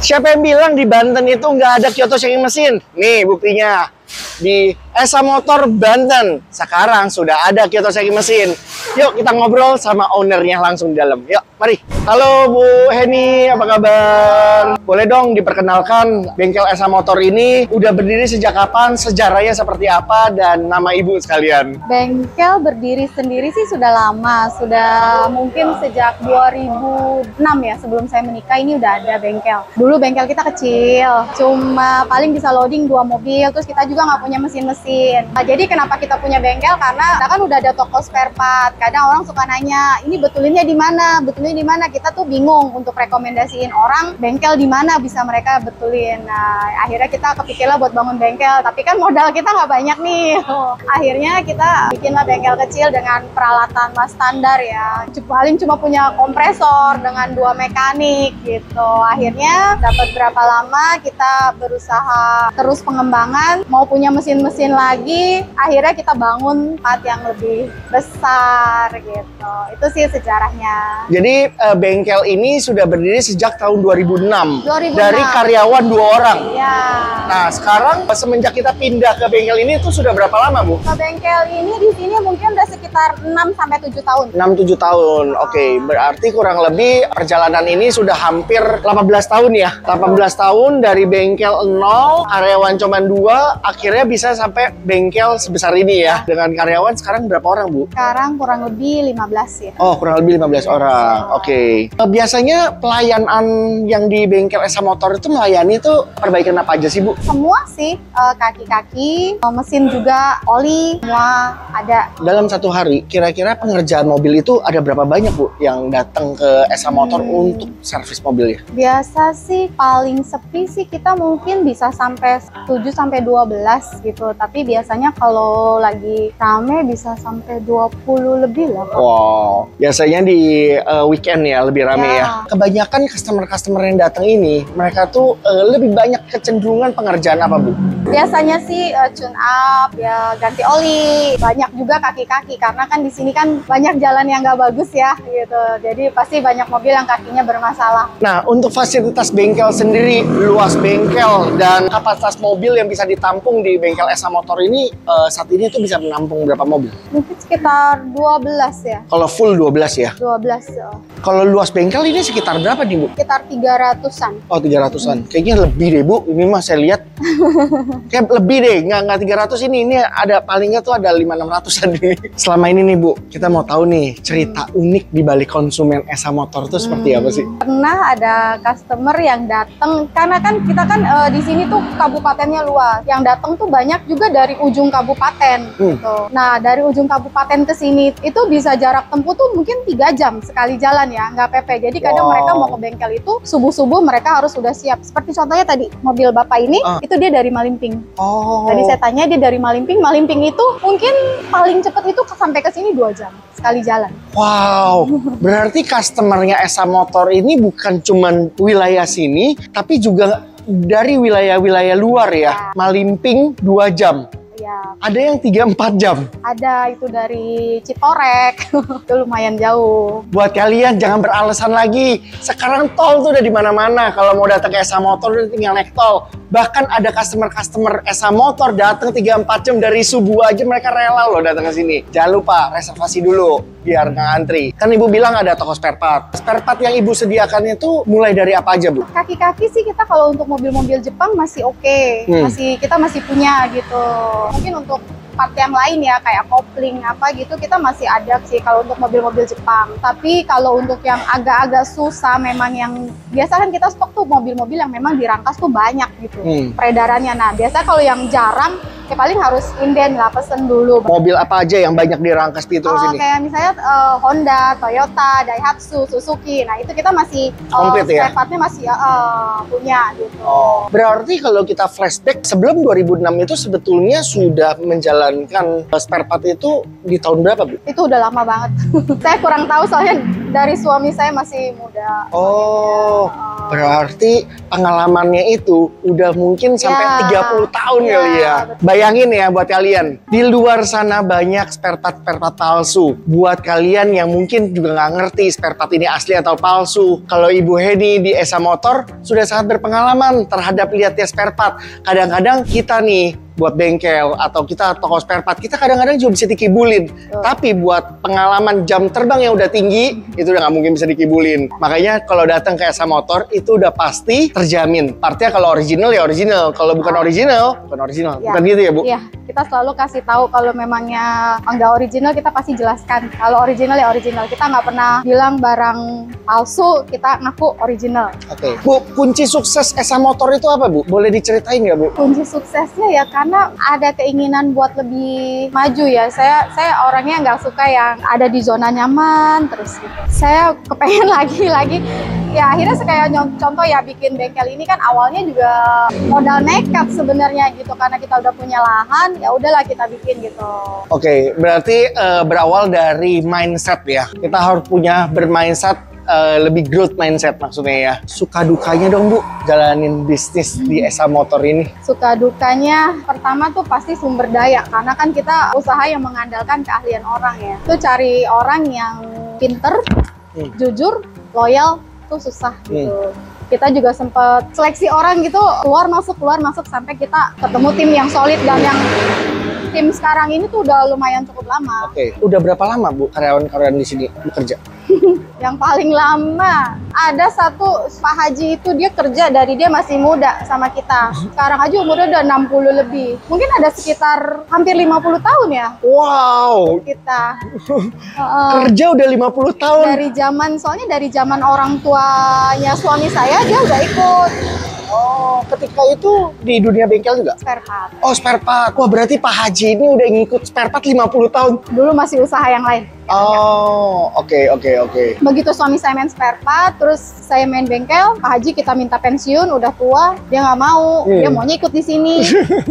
Siapa yang bilang di Banten itu nggak ada Kyoto Shaking Machine? Nih buktinya. Di Esa Motor Banten sekarang sudah ada Kyoto Shaking Machine. Yuk kita ngobrol sama ownernya langsung di dalam. Yuk, mari. Halo Bu Heni, apa kabar? Boleh dong diperkenalkan bengkel Esa Motor ini udah berdiri sejak kapan, sejarahnya seperti apa, dan nama Ibu sekalian? Bengkel berdiri sendiri sih sudah lama, sudah mungkin sejak 2006 ya, sebelum saya menikah ini udah ada bengkel. Dulu bengkel kita kecil, cuma paling bisa loading 2 mobil, terus kita juga nggak punya mesin-mesin. Nah, jadi kenapa kita punya bengkel? Karena kita kan udah ada toko spare part. Kadang orang suka nanya, ini betulinnya di mana? Betulinnya di mana? Kita tuh bingung untuk rekomendasiin orang bengkel di mana bisa mereka betulin. Nah, akhirnya kita kepikiran buat bangun bengkel, tapi kan modal kita nggak banyak nih. Akhirnya kita bikinlah bengkel kecil dengan peralatan standar ya. Paling cuma punya kompresor dengan 2 mekanik gitu. Akhirnya dapat berapa lama kita berusaha terus pengembangan, mau punya mesin-mesin lagi, akhirnya kita bangun part yang lebih besar gitu. Itu sih sejarahnya. Jadi bengkel ini sudah berdiri sejak tahun 2006. 2006. Dari karyawan 2 orang. Ya. Nah, sekarang semenjak kita pindah ke bengkel ini itu sudah berapa lama, Bu? Ke bengkel ini di sini mungkin udah sekitar 6 sampai 7 tahun. 6-7 tahun. Oke, berarti kurang lebih perjalanan ini sudah hampir 18 tahun ya. 18 tahun dari bengkel 0, karyawan cuma 2, akhirnya bisa sampai bengkel sebesar ini ya. Dengan karyawan sekarang berapa orang, Bu? Sekarang kurang lebih 15 ya. Oh, kurang lebih 15 orang. Oke. Biasanya pelayanan yang di bengkel Esa Motor itu melayani tuh perbaikan apa aja sih, Bu? Semua sih, kaki-kaki, mesin juga, oli, semua ada. Dalam satu hari, kira-kira pengerjaan mobil itu ada berapa banyak, Bu, yang datang ke Esa Motor untuk servis mobilnya? Biasa sih paling sepi sih kita mungkin bisa sampai 7 sampai 12 gitu. Tapi biasanya kalau lagi rame bisa sampai 20 lebih lah. Wow, biasanya di weekend ya lebih rame ya. Ya. Kebanyakan customer-customer yang datang ini, mereka tuh lebih banyak kecenderungan pengerjaan apa, Bu? Biasanya sih tune up, ya ganti oli. Banyak juga kaki-kaki karena kan di sini kan banyak jalan yang nggak bagus ya gitu. Jadi pasti banyak mobil yang kakinya bermasalah. Nah, untuk fasilitas bengkel sendiri, luas bengkel dan kapasitas mobil yang bisa ditampung di bengkel Esa Motor ini saat ini tuh bisa menampung berapa mobil? Mungkin sekitar 12 ya. Kalau full 12 ya. 12, Kalau luas bengkel ini sekitar berapa nih, Bu? sekitar 300-an. Oh, 300-an. Kayaknya lebih deh, Bu. Ini mah saya lihat. Kayak lebih deh. Nggak 300 ini. Ini ada palingnya tuh ada 500-600-an ini. Selama ini nih, Bu, kita mau tahu nih cerita unik di balik konsumen Esa Motor itu seperti apa sih? Pernah ada customer yang datang, karena kan kita kan di sini tuh kabupatennya luas. Yang datang tuh banyak juga dari ujung kabupaten gitu. Nah, dari ujung kabupaten ke sini itu bisa jarak tempuh tuh mungkin 3 jam sekali jalan ya, nggak PP. Jadi kadang mereka mau ke bengkel itu subuh-subuh mereka harus sudah siap. Seperti contohnya tadi mobil Bapak ini itu dia dari Malimping. Oh. Tadi saya tanya dia dari Malimping. Malimping itu mungkin paling cepat itu sampai ke sini 2 jam sekali jalan. Wow, berarti customernya Esa Motor ini bukan cuman wilayah sini, tapi juga dari wilayah-wilayah luar ya. Malimping 2 jam. Ya, Ada yang 3-4 jam. ada itu dari Citorek. Itu lumayan jauh. Buat kalian jangan beralasan lagi. Sekarang tol tuh udah di mana-mana. Kalau mau datang ke Esa Motor udah tinggal naik tol. Bahkan ada customer Esa Motor datang 3-4 jam dari subuh aja mereka rela loh datang ke sini. Jangan lupa reservasi dulu biar nggak antri. Kan Ibu bilang ada toko spare part. Spare part yang Ibu sediakannya tuh mulai dari apa aja, Bu? Kaki-kaki sih kita kalau untuk mobil-mobil Jepang masih oke. Kita masih punya gitu. Mungkin untuk part yang lain ya kayak kopling apa gitu kita masih ada sih kalau untuk mobil-mobil Jepang. Tapi kalau untuk yang agak-agak susah memang yang biasa kan kita stok tuh mobil-mobil yang memang dirangkas tuh banyak gitu peredarannya. Nah, biasa kalau yang jarang ya paling harus inden lah, pesen dulu. Mobil apa aja yang banyak dirangkas di terus ini? Kayak misalnya Honda, Toyota, Daihatsu, Suzuki. Nah, itu kita masih komplit ya? spare part-nya masih punya gitu. Oh, berarti kalau kita flashback sebelum 2006 itu sebetulnya sudah menjalankan spare part itu di tahun berapa, Bu? Itu udah lama banget. Saya kurang tahu soalnya dari suami saya masih muda. Oh, berarti pengalamannya itu udah mungkin sampai 30 tahun kali ya. Bayangin ya buat kalian, di luar sana banyak spare part palsu. Buat kalian yang mungkin juga nggak ngerti spare part ini asli atau palsu, kalau Ibu Heni di Esa Motor sudah sangat berpengalaman terhadap lihatnya spare part. Kadang-kadang kita nih buat bengkel atau kita toko spare part, kita kadang-kadang juga bisa dikibulin. Tapi buat pengalaman jam terbang yang udah tinggi, itu udah nggak mungkin bisa dikibulin. Makanya kalau datang ke Esa Motor, itu udah pasti terjamin. Partnya kalau original ya original, kalau bukan original, bukan original. Ya. Bukan gitu ya, Bu? Iya, kita selalu kasih tahu kalau memangnya nggak original, kita pasti jelaskan. Kalau original ya original, kita nggak pernah bilang barang palsu, kita ngaku original. Oke. Bu, kunci sukses Esa Motor itu apa, Bu? Boleh diceritain nggak, Bu? Kunci suksesnya ya karena ada keinginan buat lebih maju ya. Saya orangnya nggak suka yang ada di zona nyaman terus gitu. Saya kepengen lagi. Ya akhirnya kayak contoh ya bikin bengkel ini kan awalnya juga modal nekat sebenarnya gitu, karena kita udah punya lahan, ya udahlah kita bikin gitu. Oke, berarti berawal dari mindset ya. Kita harus punya bermindset lebih growth mindset maksudnya ya. Suka dukanya dong, Bu, jalanin bisnis di Esa Motor ini. Suka dukanya pertama tuh pasti sumber daya, karena kan kita usaha yang mengandalkan keahlian orang ya. Itu cari orang yang pinter, jujur, loyal tuh susah gitu. Kita juga sempat seleksi orang gitu, keluar masuk sampai kita ketemu tim yang solid, dan yang tim sekarang ini tuh udah lumayan cukup lama. Oke, udah berapa lama, Bu, karyawan-karyawan di sini bekerja? Yang paling lama ada satu Pak Haji, itu dia kerja dari dia masih muda sama kita. Sekarang aja umurnya udah 60 lebih. Mungkin ada sekitar hampir 50 tahun ya. Wow. Kita Kerja udah 50 tahun. soalnya dari zaman orang tuanya suami saya dia udah ikut Oh, ketika itu di dunia bengkel juga? spare part. Oh, spare part. Wah, berarti Pak Haji ini udah ngikut spare part 50 tahun. Dulu masih usaha yang lain. Oh, oke. Begitu suami saya main spare part, terus saya main bengkel, Pak Haji kita minta pensiun, udah tua, dia nggak mau, dia maunya ikut di sini.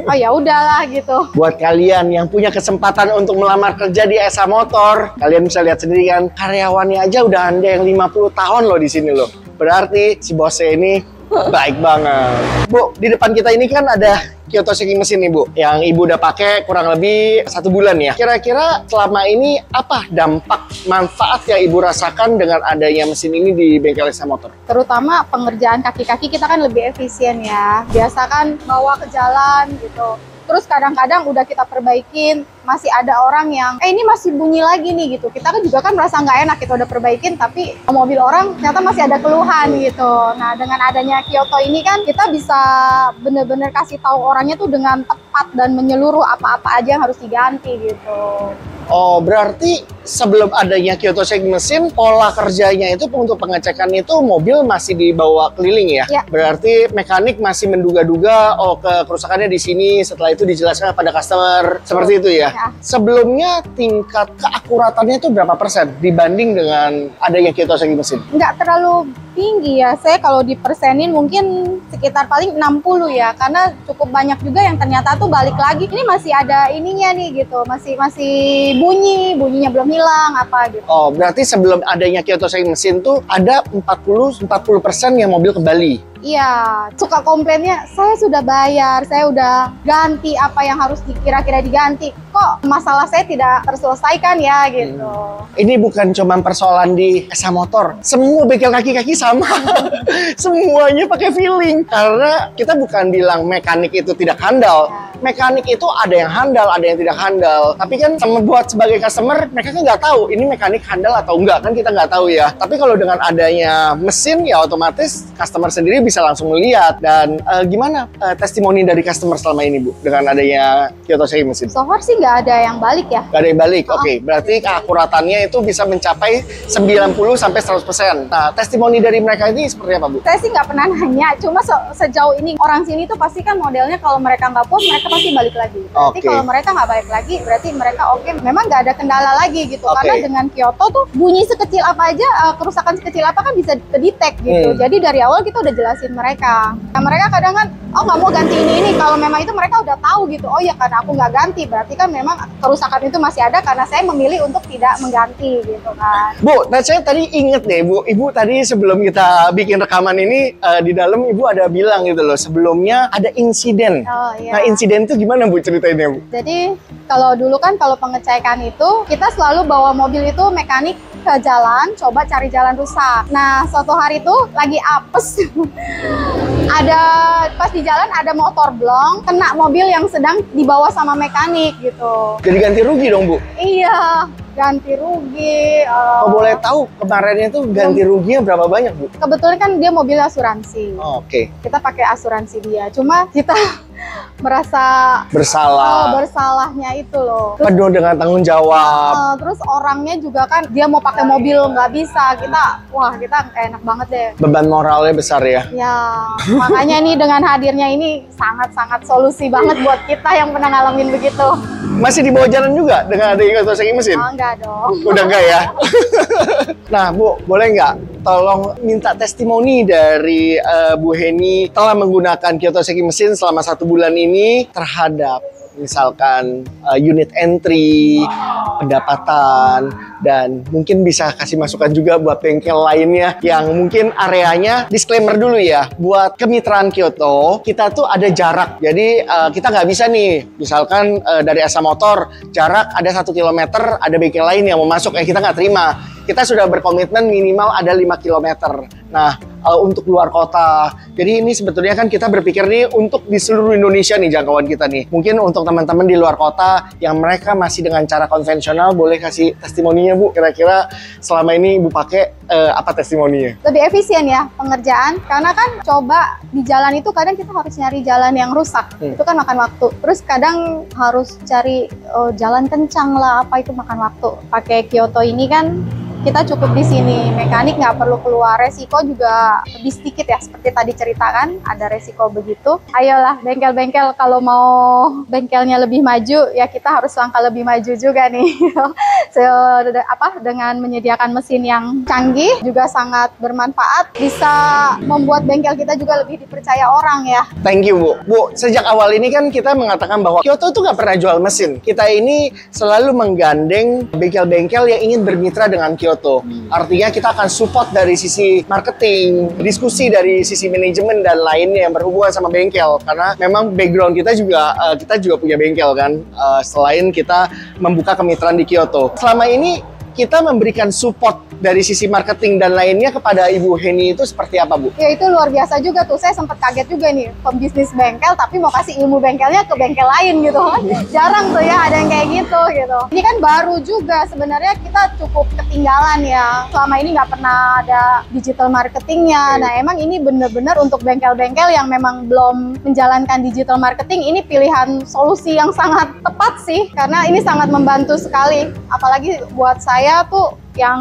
Oh ya udahlah gitu. Buat kalian yang punya kesempatan untuk melamar kerja di Esa Motor, kalian bisa lihat sendiri kan, karyawannya aja udah ada yang 50 tahun loh di sini loh. Berarti si bosnya ini baik banget. Bu, di depan kita ini kan ada Kyoto shaking mesin nih, Bu, yang Ibu udah pakai kurang lebih 1 bulan ya. Kira-kira selama ini apa dampak manfaat yang Ibu rasakan dengan adanya mesin ini di bengkel Esa Motor? Terutama pengerjaan kaki-kaki kita kan lebih efisien ya. Biasa kan bawa ke jalan gitu. Terus kadang-kadang udah kita perbaikin, masih ada orang yang, ini masih bunyi lagi nih gitu. Kita kan juga kan merasa nggak enak, kita udah perbaikin, tapi mobil orang ternyata masih ada keluhan gitu. Nah, dengan adanya Kyoto ini kan, kita bisa bener-bener kasih tahu orangnya tuh dengan tepat dan menyeluruh apa-apa aja yang harus diganti gitu. Oh, berarti sebelum adanya Kyoto shaking mesin, pola kerjanya itu untuk pengecekan itu mobil masih dibawa keliling ya? Ya. Berarti mekanik masih menduga-duga, oh kerusakannya di sini, setelah itu dijelaskan pada customer, seperti itu ya? Ya. Sebelumnya tingkat keakuratannya itu berapa persen dibanding dengan adanya Kyoto shaking mesin? Nggak terlalu tinggi ya, saya kalau dipersenin mungkin sekitar paling 60 ya, karena cukup banyak juga yang ternyata tuh balik lagi, ini masih ada ininya nih gitu, masih bunyinya belum hilang apa gitu. Oh, berarti sebelum adanya Kyoto shaking mesin tuh ada 40% yang mobil kembali. Iya, suka komplainnya, saya sudah bayar, saya udah ganti apa yang harus kira-kira diganti. Kok masalah saya tidak terselesaikan ya gitu. Ini bukan cuma persoalan di Esa Motor, semua bengkel kaki-kaki sama. Semuanya pakai feeling. Karena kita bukan bilang mekanik itu tidak handal. Mekanik itu ada yang handal, ada yang tidak handal. Tapi kan buat sebagai customer, mereka kan nggak tahu ini mekanik handal atau enggak, kan kita nggak tahu ya. Tapi kalau dengan adanya mesin, ya otomatis customer sendiri bisa langsung melihat. Dan gimana testimoni dari customer selama ini, Bu, dengan adanya Kyoto shaking mesin? So far sih nggak ada yang balik ya. Nggak ada yang balik, oke. Berarti keakuratannya itu bisa mencapai 90-100%. Nah, testimoni dari mereka ini seperti apa, Bu? Saya sih nggak pernah nanya, cuma sejauh ini orang sini tuh pasti kan modelnya kalau mereka nggak puas, mereka pasti balik lagi. Berarti kalau mereka nggak balik lagi, berarti mereka oke. Memang nggak ada kendala lagi gitu. Karena dengan Kyoto tuh bunyi sekecil apa aja, kerusakan sekecil apa kan bisa kedetek gitu. Jadi dari awal kita udah jelasin mesin mereka. Nah, mereka kadang kan, oh nggak mau ganti ini. Kalau memang itu mereka udah tahu gitu, oh ya karena aku nggak ganti, berarti kan memang kerusakan itu masih ada karena saya memilih untuk tidak mengganti gitu kan. Bu, nah saya tadi inget deh Bu, Ibu tadi sebelum kita bikin rekaman ini di dalam Ibu ada bilang gitu loh, sebelumnya ada insiden. Oh, iya. Nah insiden itu gimana Bu ceritainnya Bu? Jadi kalau dulu kan kalau pengecekan itu kita selalu bawa mobil itu mekanik ke jalan, coba cari jalan rusak. Nah suatu hari itu lagi apes, ada pas di jalan ada motor blong kena mobil yang sedang dibawa sama mekanik gitu. Jadi ganti rugi dong Bu? Iya, ganti rugi. Kalau boleh tahu kemarinnya itu ganti ruginya berapa banyak Bu? Kebetulan kan dia mobil asuransi. Oh, oke. Kita pakai asuransi dia. Cuma kita merasa bersalahnya itu loh. Penuh dengan tanggung jawab. Terus orangnya juga kan dia mau pakai mobil nggak bisa. Kita enak banget deh. Beban moralnya besar ya. Ya, makanya nih dengan hadirnya ini sangat-sangat solusi banget buat kita yang pernah ngalamin begitu. Masih dibawa jalan juga dengan ada Kiyotoseki mesin? Oh, enggak dong. Udah enggak ya? Nah Bu, boleh nggak tolong minta testimoni dari Bu Heni telah menggunakan Kiyotoseki mesin selama 1 bulan ini terhadap misalkan unit entry, pendapatan, dan mungkin bisa kasih masukan juga buat bengkel lainnya yang mungkin areanya, disclaimer dulu ya, buat kemitraan Kyoto, kita tuh ada jarak. Jadi kita nggak bisa nih, misalkan dari Esa Motor, jarak ada 1 kilometer, ada bengkel lain yang mau masuk, kita nggak terima. Kita sudah berkomitmen minimal ada 5 kilometer. Nah, untuk luar kota. Jadi ini sebetulnya kan kita berpikir nih untuk di seluruh Indonesia nih jangkauan kita nih. Mungkin untuk teman-teman di luar kota yang mereka masih dengan cara konvensional, boleh kasih testimoninya Bu. Kira-kira selama ini Ibu pakai apa testimoninya? Lebih efisien ya pengerjaan. Karena kan coba di jalan itu kadang kita harus nyari jalan yang rusak. Itu kan makan waktu. Terus kadang harus cari jalan kencang lah, apa itu makan waktu. Pakai Kyoto ini kan kita cukup di sini, mekanik nggak perlu keluar, resiko juga lebih sedikit ya, seperti tadi ceritakan ada resiko begitu. Ayolah bengkel-bengkel kalau mau bengkelnya lebih maju ya kita harus langkah lebih maju juga nih. Dengan menyediakan mesin yang canggih juga sangat bermanfaat, bisa membuat bengkel kita juga lebih dipercaya orang ya. Thank you Bu. Bu, sejak awal ini kan kita mengatakan bahwa Kyoto itu nggak pernah jual mesin. Kita ini selalu menggandeng bengkel-bengkel yang ingin bermitra dengan Kyoto. Artinya kita akan support dari sisi marketing, diskusi dari sisi manajemen dan lainnya yang berhubungan sama bengkel. Karena memang background kita juga punya bengkel kan. Selain kita membuka kemitraan di Kyoto. Selama ini kita memberikan support dari sisi marketing dan lainnya kepada Ibu Heni itu seperti apa Bu? Ya itu luar biasa juga tuh, saya sempat kaget juga nih, pembisnis bengkel tapi mau kasih ilmu bengkelnya ke bengkel lain gitu. Jarang tuh ya ada yang kayak gitu. Ini kan baru juga, sebenarnya kita cukup ketinggalan ya. Selama ini nggak pernah ada digital marketingnya. Nah emang ini bener-bener untuk bengkel-bengkel yang memang belum menjalankan digital marketing, ini pilihan solusi yang sangat tepat sih. Karena ini sangat membantu sekali, apalagi buat saya tuh yang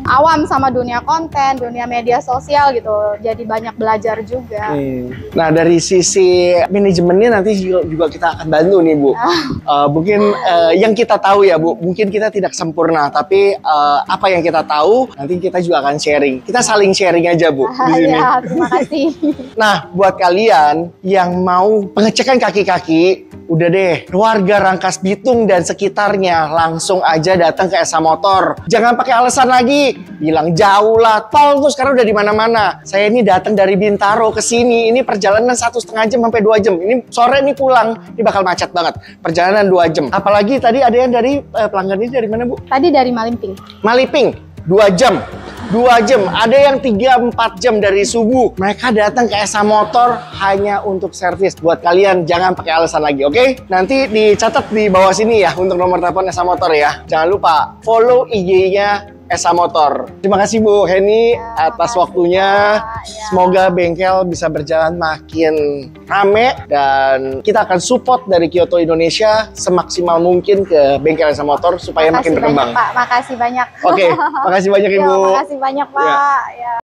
awam sama dunia konten, dunia media sosial gitu, jadi banyak belajar juga. Nah dari sisi manajemennya nanti juga kita akan bantu nih Bu. Mungkin yang kita tahu ya Bu, mungkin kita tidak sempurna, tapi apa yang kita tahu nanti kita juga akan sharing. Kita saling sharing aja Bu di sini. Ya, terima kasih. Nah buat kalian yang mau pengecekan kaki-kaki, udah deh, warga Rangkas Bitung dan sekitarnya langsung aja datang ke Esa Motor. Jangan pakai alasan lagi, bilang jauh lah, tol tuh sekarang udah di mana-mana. Saya ini datang dari Bintaro ke sini, ini perjalanan 1,5 jam sampai 2 jam. Ini sore ini pulang, ini bakal macet banget. Perjalanan 2 jam. Apalagi tadi ada yang dari pelanggan ini dari mana Bu? Tadi dari Malimping. Malimping, 2 jam. 2 jam, ada yang 3-4 jam dari subuh. Mereka datang ke Esa Motor hanya untuk servis. Buat kalian jangan pakai alasan lagi, oke? Nanti dicatat di bawah sini ya untuk nomor telepon Esa Motor ya. Jangan lupa follow IG-nya Esa Motor. Terima kasih Bu Heni atas waktunya. Semoga bengkel bisa berjalan makin rame dan kita akan support dari Kyoto Indonesia semaksimal mungkin ke bengkel Esa Motor supaya makin berkembang. Makasih banyak Pak, makasih banyak. Oke, makasih banyak Ibu. Makasih banyak Pak. Ya.